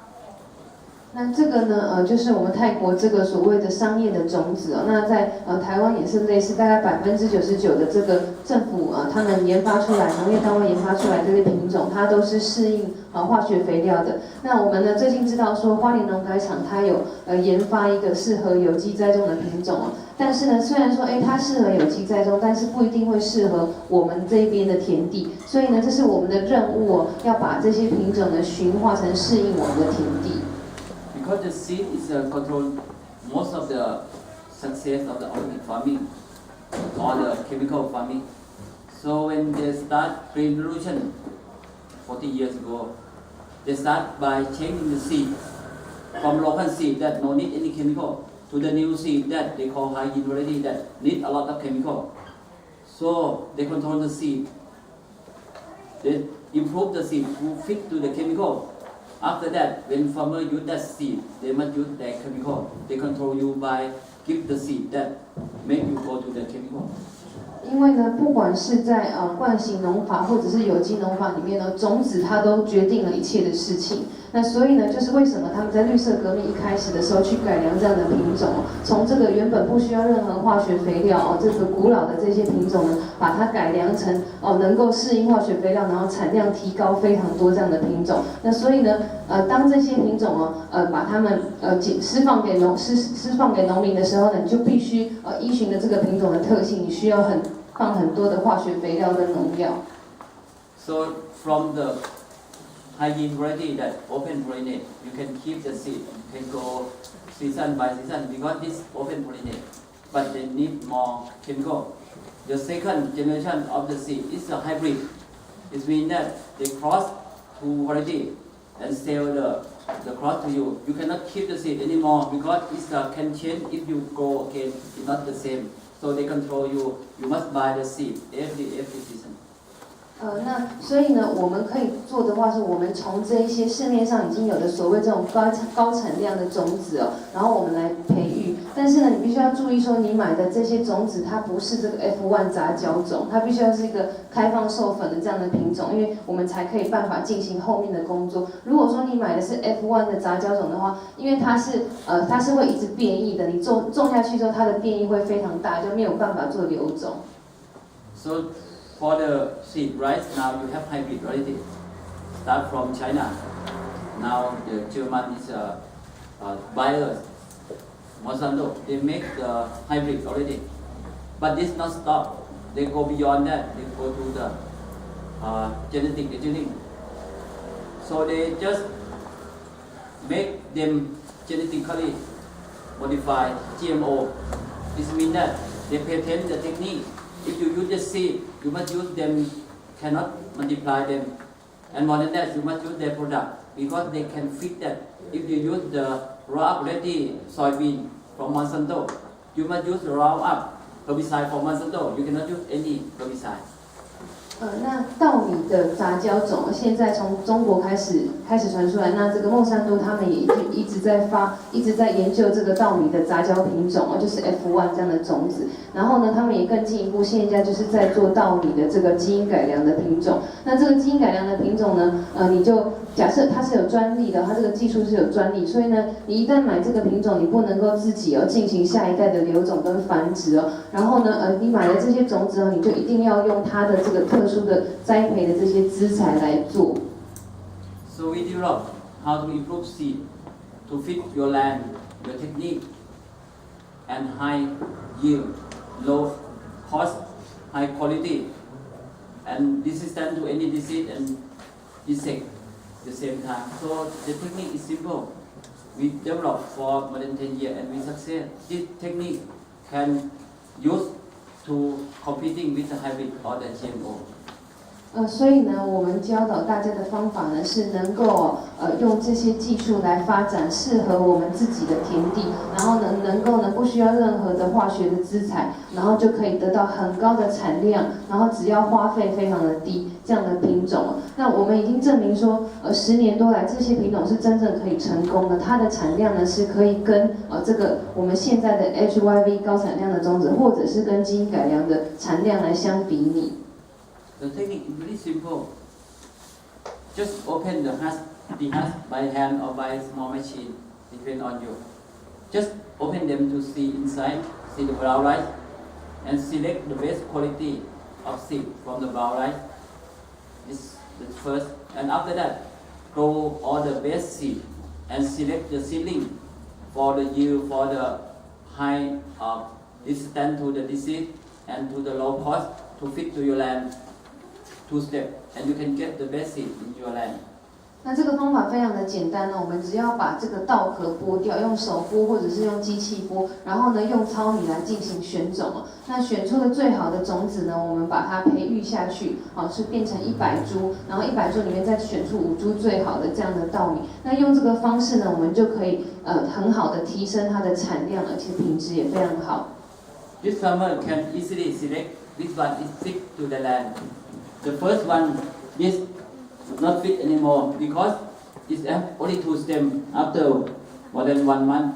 那这个呢，就是我们泰国这个所谓的商业的种子哦。那在台湾也是类似，大概99%的这个政府他们研发出来，农业单位研发出来这些品种，它都是适应化学肥料的。那我们呢最近知道说，花莲农改场它有研发一个适合有机栽种的品种哦。但是呢，虽然说它适合有机栽种，但是不一定会适合我们这边的田地。所以呢，这是我们的任务哦，要把这些品种呢驯化成适应我们的田地。Because the seed is control most of the success of the organic farming or the chemical farming. So when they start Green Revolution 40 years ago, they start by changing the seed from local seed that no need any chemical to the new seed that they call high yield variety that need a lot of chemical. So they control the seed. They improve the seed to fit to the chemical. After that, when farmer use that seed, they must use that chemical. They control you by give the seed that make you go to the chemical. 因为呢，不管是在惯性农法或者是有机农法里面呢，种子它都决定了一切的事情。那所以呢，就是为什么他们在绿色革命一开始的时候去改良这样的品种，从这个原本不需要任何化学肥料这个古老的这些品种呢，把它改良成能够适应化学肥料，然后产量提高非常多这样的品种。那所以呢，当这些品种把它们释放给农民的时候呢，你就必须依循的这个品种的特性，你需要放很多的化学肥料跟农药。So from the high yield variety that open pollinate, you can keep the seed. You can go season by season because this open pollinate, but they need more chemical. The second generation of the seed is a hybrid. It means that they cross two variety and sell the cross to you. You cannot keep the seed anymore because it can change if you grow again. It's not the same. So they control you. You must buy the seed every season. 那所以呢，我们可以做的话是，我们从这一些市面上已经有的所谓这种高产量的种子然后我们来培育。但是呢，你必须要注意说，你买的这些种子，它不是这个 F1 杂交种，它必须要是一个开放授粉的这样的品种，因为我们才可以办法进行后面的工作。如果说你买的是 F1 的杂交种的话，因为它是会一直变异的，你种下去之后，它的变异会非常大，就没有办法做留种。So for the seed rice, now you have hybrid variety. Start from China. Now the German is buyers, Monsanto. They make the hybrid already, but this not stop. They go beyond that. They go to the genetic engineering. So they just make them genetically modified GMO. This means that they patent the technique. If you use the seed, you must use them, cannot multiply them. And more than that, you must use their product because they can fit that. If you use the raw ready soybean from Monsanto, you must use the raw up herbicide from Monsanto. You cannot use any herbicide. 那稻米的杂交种，现在从中国开始传出来。那这个孟山都他们也一直在研究这个稻米的杂交品种就是 F1 这样的种子。然后呢，他们也更进一步，现在就是在做稻米的这个基因改良的品种。那这个基因改良的品种呢，你就假设它是有专利的，它这个技术是有专利，所以呢，你一旦买这个品种，你不能够自己进行下一代的留种跟繁殖然后呢，你买的这些种子你就一定要用它的这个特殊的栽培的这些资材来做。So we develop how to improve seed to fit your land, your technique, and high yield, low cost, high quality, and resistant to any disease and insect at the same time. So the technique is simple. We developed for more than 10 years and we succeed. This technique can use to competing with the hybrid or the GMO. 所以呢，我们教导大家的方法呢，是能够用这些技术来发展适合我们自己的田地，然后呢，能够不需要任何的化学的资材，然后就可以得到很高的产量，然后只要花费非常的低这样的品种。那我们已经证明说，10年多来这些品种是真正可以成功的，它的产量呢是可以跟这个我们现在的 HYV 高产量的种子，或者是跟基因改良的产量来相比拟。The technique is really simple. Just open the husk by hand or by small machine, depend on you. Just open them to see inside, see the brown rice, and select the best quality of seed from the brown rice. This is the first, and after that, grow all the best seed and select the seedling for the yield, for the high resistance to the disease and to the low cost to fit to your land. 2 steps, and you can get the best seed in your land. 那这个方法非常的简单我们只要把这个稻壳剥掉，用手剥或者是用机器剥，然后呢用糙米来进行选种那选出的最好的种子呢，我们把它培育下去是变成100株，然后100株里面再选出5株最好的这样的稻米。那用这个方式呢，我们就可以很好的提升它的产量，而且品质也非常好。This farmer can easily select which one is fit to the land. The first one is not fit anymore because it has only 2 stems after more than 1 month.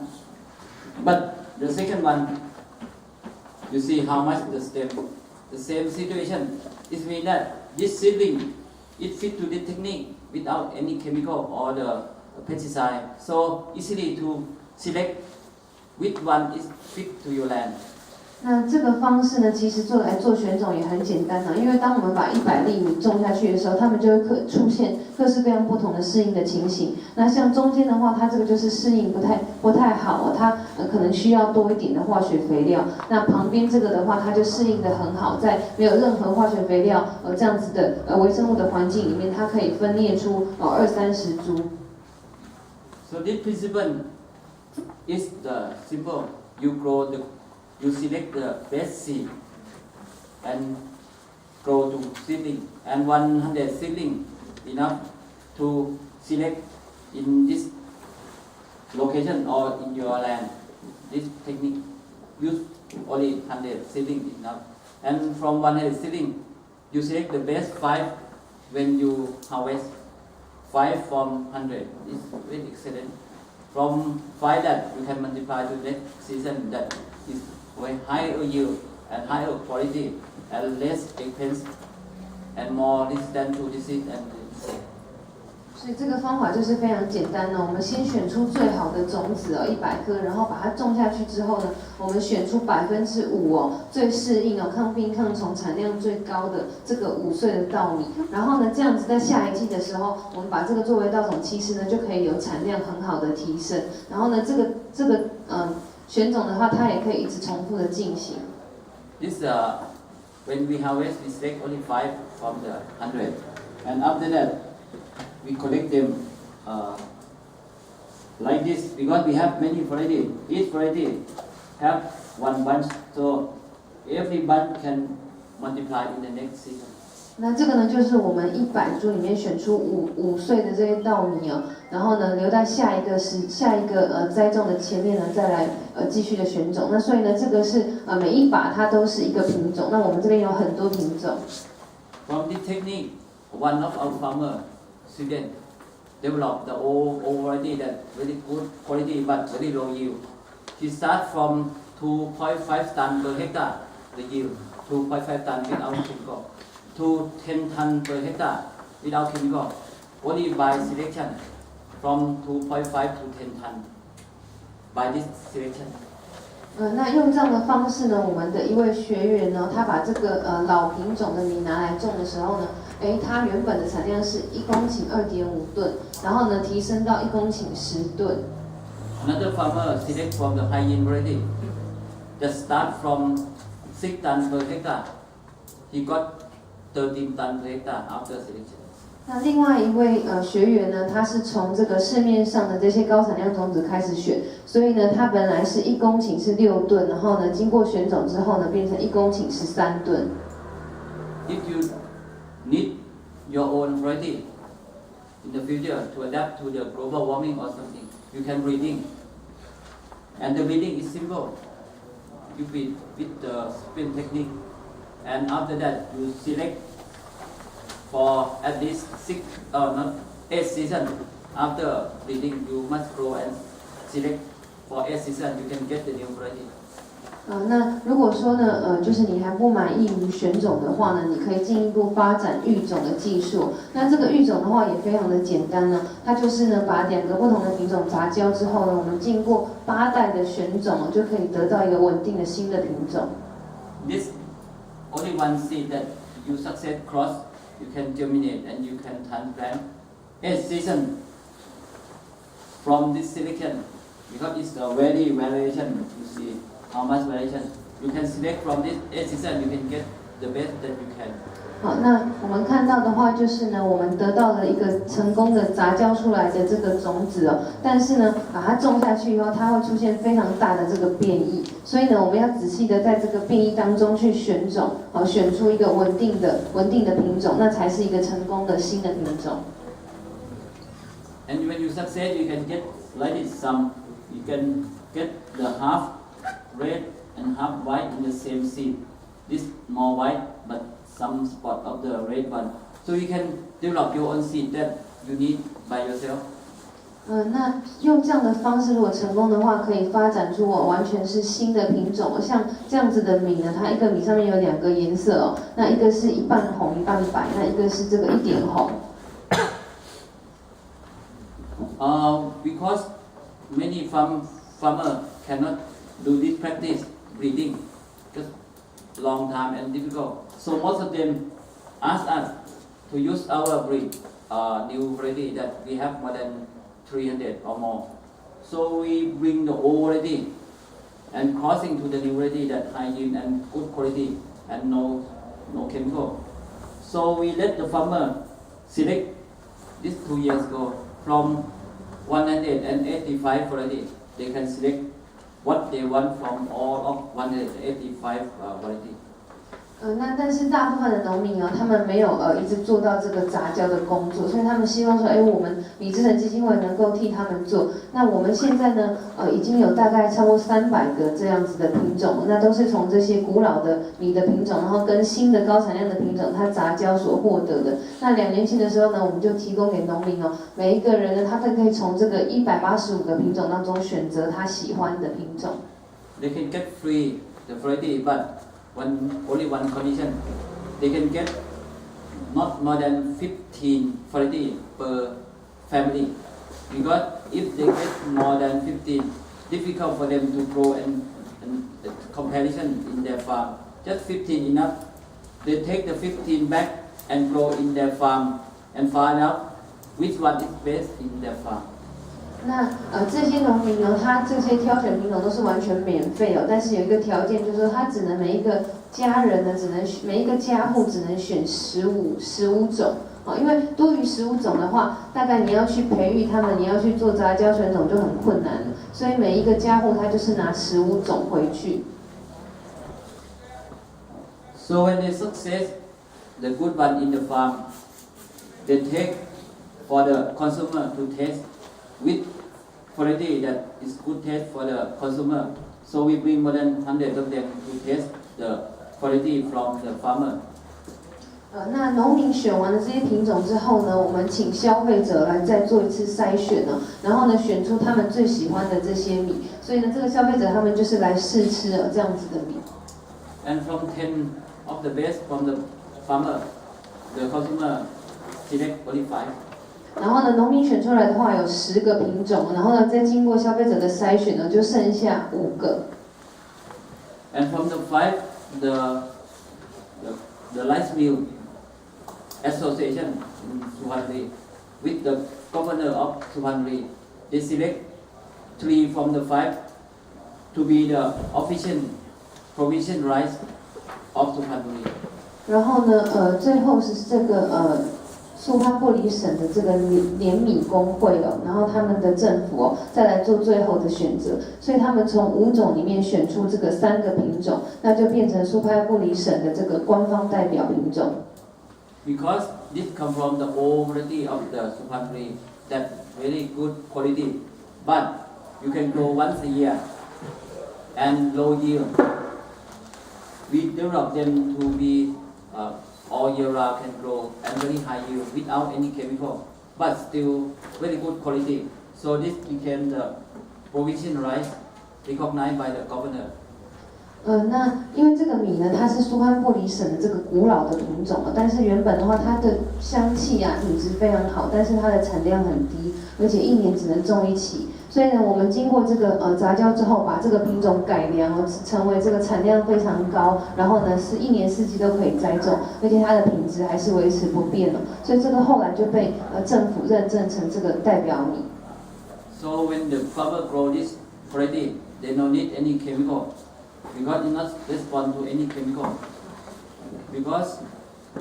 But the second one, you see how much the stem. The same situation. It means that this seedling it fit to the technique without any chemical or the pesticide. So easily to select which one is fit to your land. 那这个方式呢，其实做选种也很简单因为当我们把100粒米种下去的时候，它们就会出现各式各样不同的适应的情形。那像中间的话，它这个就是适应不太好它可能需要多一点的化学肥料。那旁边这个的话，它就适应得很好，在没有任何化学肥料这样子的微生物的环境里面，它可以分裂出20-30株。So this principle is the simple. You select the best seed and grow to seedling, and 100 seedling enough to select in this location or in your land. This technique use only 100 seedling enough, and from 100 seedling you select the best 5 when you harvest 5 from 100. It's very excellent. From 5 that you can multiply to next season that is with higher yield and higher quality and less expense and more resistant to disease and insect. 所以这个方法就是非常简单我们先选出最好的种子100颗，然后把它种下去之后呢，我们选出5%最适应抗病抗虫、产量最高的这个5岁的稻米。然后呢，这样子在下一季的时候，我们把这个作为稻种，其实呢就可以有产量很好的提升。然后呢，这个选种的话，它也可以一直重复的进行。This when we harvest, we select only 5 from the 100, and after that we collect them like this because we have many varieties. Each variety have 1 bunch, so every bunch can multiply in the next season. 那这个呢，就是我们100株里面选出5岁的这些稻米然后呢留在下一个栽种的前面呢，再来继续的选种。那所以呢，这个是每一把它都是一个品种。那我们这边有很多品种。From this technique, one of our farmer students developed the old variety that very good quality but very low yield. He starts from 2.5 ton per hectare the yield, 2.5 ton without chemical, to 10 ton per hectare without chemical, only by selection from 2.5 to 10 ton by this selection. 那用这样的方式呢，我们的一位学员呢，他把这个老品种的米拿来种的时候呢，他原本的产量是1公顷2.5吨，然后呢提升到1公顷10吨。Another farmer select from the high yield variety, just start from 6 ton per hectare. He got 13 ton per hectare after selection. 那另外一位学员呢，他是从这个市面上的这些高产量种子开始选，所以呢，他本来是1公顷是6吨，然后呢，经过选种之后呢，变成1公顷13吨。If you need your own variety in the future to adapt to the global warming or something, you can breeding. And the breeding is simple. You breed with the spin technique, and after that you select for at least 8 seasons. After breeding, you must grow and select for 8 seasons. You can get the new variety. 那如果说呢，就是你还不满意于选种的话呢，你可以进一步发展育种的技术。那这个育种的话也非常的简单呢，它就是呢把2个不同的品种杂交之后呢，我们经过8代的选种，就可以得到一个稳定的新的品种。This only one seed that you success cross, you can germinate and you can transplant 8 seasons from this selection, because it's a very variation. You see how much variation. You can select from this 8 seasons, you can get the best that you can. 好，那我们看到的话就是呢，我们得到了一个成功的杂交出来的这个种子哦，但是呢，把它种下去以后，它会出现非常大的这个变异，所以呢，我们要仔细的在这个变异当中去选种，好，选出一个稳定的品种，那才是一个成功的新的品种。And when you succeed, you can get like this. Some you can get the half red and half white in the same seed. This more white, but some spot of the red one. So you can develop your own seed that you need by yourself. 那用这样的方式，如果成功的话，可以发展出完全是新的品种。像这样子的米呢，它一个米上面有2个颜色哦，那一个是一半红一半白，那一个是这个1点红。Because many farmer cannot do this practice breeding, because long time and difficult. So most of them ask us to use our breed, new variety that we have more than 300 or more. So we bring the old variety and crossing to the new variety that high yield and good quality and no chemical. So we let the farmer select this 2 years ago from 185 variety. They can select what they want from all of 185 variety. 那但是大部分的农民哦，他们没有一直做到这个杂交的工作，所以他们希望说，我们米之神基金会能够替他们做。那我们现在呢，已经有大概超过300个这样子的品种，那都是从这些古老的米的品种，然后跟新的高产量的品种，它杂交所获得的。那2年前的时候呢，我们就提供给农民哦，每一个人呢，他都可以从这个185个品种当中选择他喜欢的品种。They can get free the variety, but only one condition. They can get not more than 15 variety per family. Because if they get more than 15, difficult for them to grow and comparison in their farm. Just 15 enough. They take the 15 back and grow in their farm and find out which one is best in their farm. 那这些农民呢，他这些挑选品种都是完全免费哦，但是有一个条件，就是说他只能每一个家人呢，每一个家户只能选15种哦，因为多于15种的话，大概你要去培育他们，你要去做杂交选种就很困难了，所以每一个家户他就是拿15种回去。So when they success the good one in the farm, they take for the consumer to taste with quality that is good taste for the consumer. So we bring more than 100 of them to taste the quality from the farmer. 那农民选完了这些品种之后呢，我们请消费者来再做一次筛选呢，然后呢选出他们最喜欢的这些米，所以呢这个消费者他们就是来试吃这样子的米。And from 10 of the best from the farmer, the consumer select only 5. 然后呢，农民选出来的话有10个品种，然后呢再经过消费者的筛选呢，就剩下5个。And from the 5, the rice mill association in Suhanburi with the governor of Suhanburi, they select 3 from the 5 to be the official provision rice of Suhanburi. 然后呢，最后是这个苏哈布里省的这个联米工会然后他们的政府再来做最后的选择，所以他们从5种里面选出这个3个品种，那就变成苏哈布里省的这个官方代表品种。Because this come from the old variety of the Suhanburi, that very good quality, but you can grow once a year and low yield. We develop them to be all year round can grow and very high yield without any chemical, but still very good quality. So this became the provision rice recognized by the governor. 那因为这个米呢，它是苏汉布里省的这个古老的品种但是原本的话，它的香气品质非常好，但是它的产量很低，而且1年只能种1期。所以呢，我们经过这个杂交之后，把这个品种改良成为这个产量非常高，然后呢是1年4季都可以栽种，而且它的品质还是维持不变所以这个后来就被政府认证成这个代表米。So when the farmer grow this variety, they don't need any chemical. Because it not respond to any chemical. Because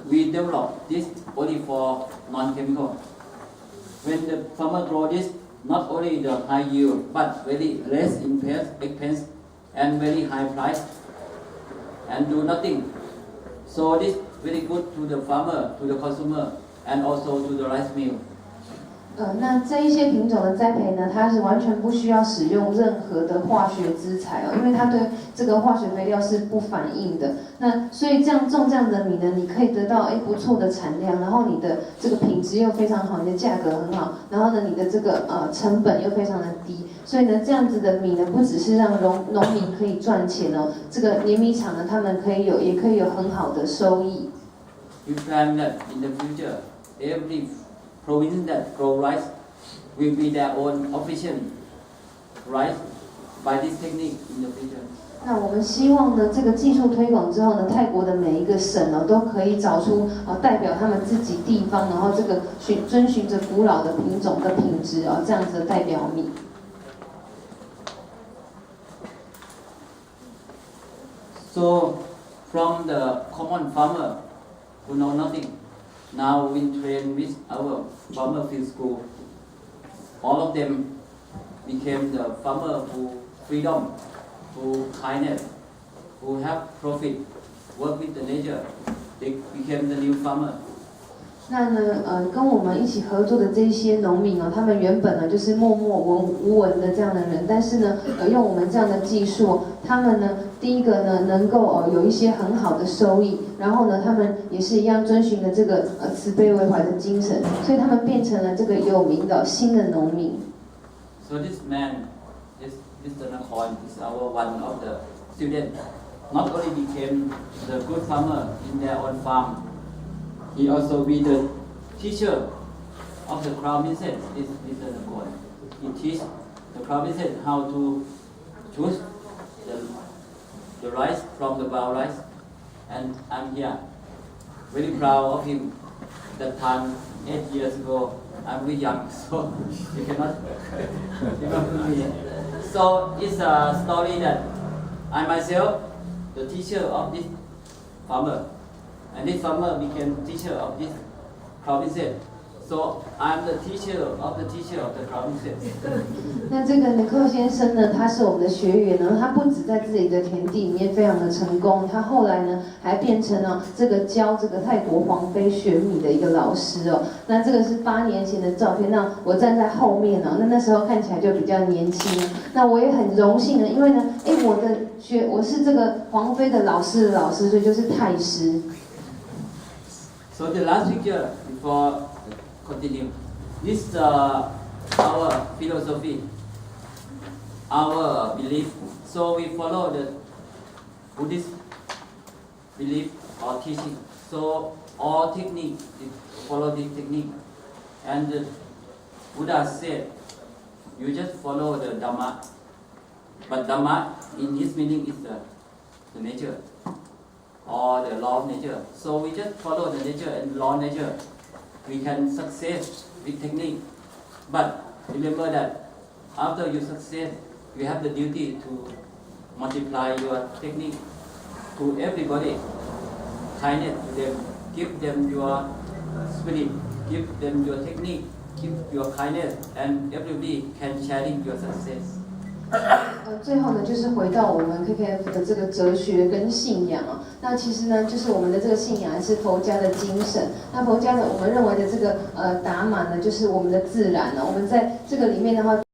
we develop this only for non-chemical. When the farmer grow this, not only the high yield, but very less expense and very high price, and do nothing. So this very good to the farmer, to the consumer, and also to the rice mill. 那这一些品种的栽培呢，它是完全不需要使用任何的化学资材因为它对这个化学肥料是不反应的。那所以这样种这样的米呢，你可以得到不错的产量，然后你的这个品质又非常好，你的价格很好，然后呢你的这个成本又非常的低。所以呢这样子的米呢，不只是让农民可以赚钱这个碾米厂呢，他们也可以有很好的收益。We plan that in the future, every province that grow rice will be their own official rice by this technique in the future. 那我们希望呢，这个技术推广之后呢，泰国的每一个省都可以找出代表他们自己地方，然后这个遵循着古老的品种的品质这样子的代表米。So from the common farmer who know nothing, now we train with our farmer field school. All of them became the farmer who freedom, who kindness, who have profit, work with the nature. They became the new farmer. 那呢，跟我们一起合作的这些农民他们原本呢就是默默无闻的这样的人，但是呢，用我们这样的技术，他们呢，第一个呢能够有一些很好的收益，然后呢，他们也是一样遵循的这个慈悲为怀的精神，所以他们变成了这个有名的新的农民。So this man, Mr. Nakhon, is our one of the students. Not only became the good farmer in their own farm, he also be the teacher of the Crown Princess. This Mr. Nakhon. He teach the Crown Princess how to choose the rice from the brown rice, and I'm here, very proud of him. That time, 8 years ago, I'm very young, so you cannot remember me. So it's a story that I myself, the teacher of this farmer, and this farmer became teacher of this province. So I'm the teacher of the teacher of the province. 那这个尼克先生呢，他是我们的学员他不止在自己的田地里面非常的成功，他后来呢还变成了这个教这个泰国皇妃选米的一个老师那这个是8年前的照片，那我站在后面那时候看起来就比较年轻。那我也很荣幸因为呢，我是这个皇妃的老师，所以就是太师。So the last picture before continue. This is our philosophy, our belief. So we follow the Buddhist belief or teaching. So all technique follow this technique, and the Buddha said, you just follow the Dhamma. But Dhamma in its meaning is the nature or the law of nature. So we just follow the nature and law of nature. We can success with technique. But remember that after you success, you have the duty to multiply your technique to everybody. Kindness to them. Give them your spirit. Give them your technique. Give your kindness, and everybody can sharing your success. 最后呢，就是回到我们 KKF 的这个哲学跟信仰啊。那其实呢，就是我们的这个信仰是佛家的精神。那佛家的我们认为的这个达玛呢，就是我们的自然呢。我们在这个里面的话。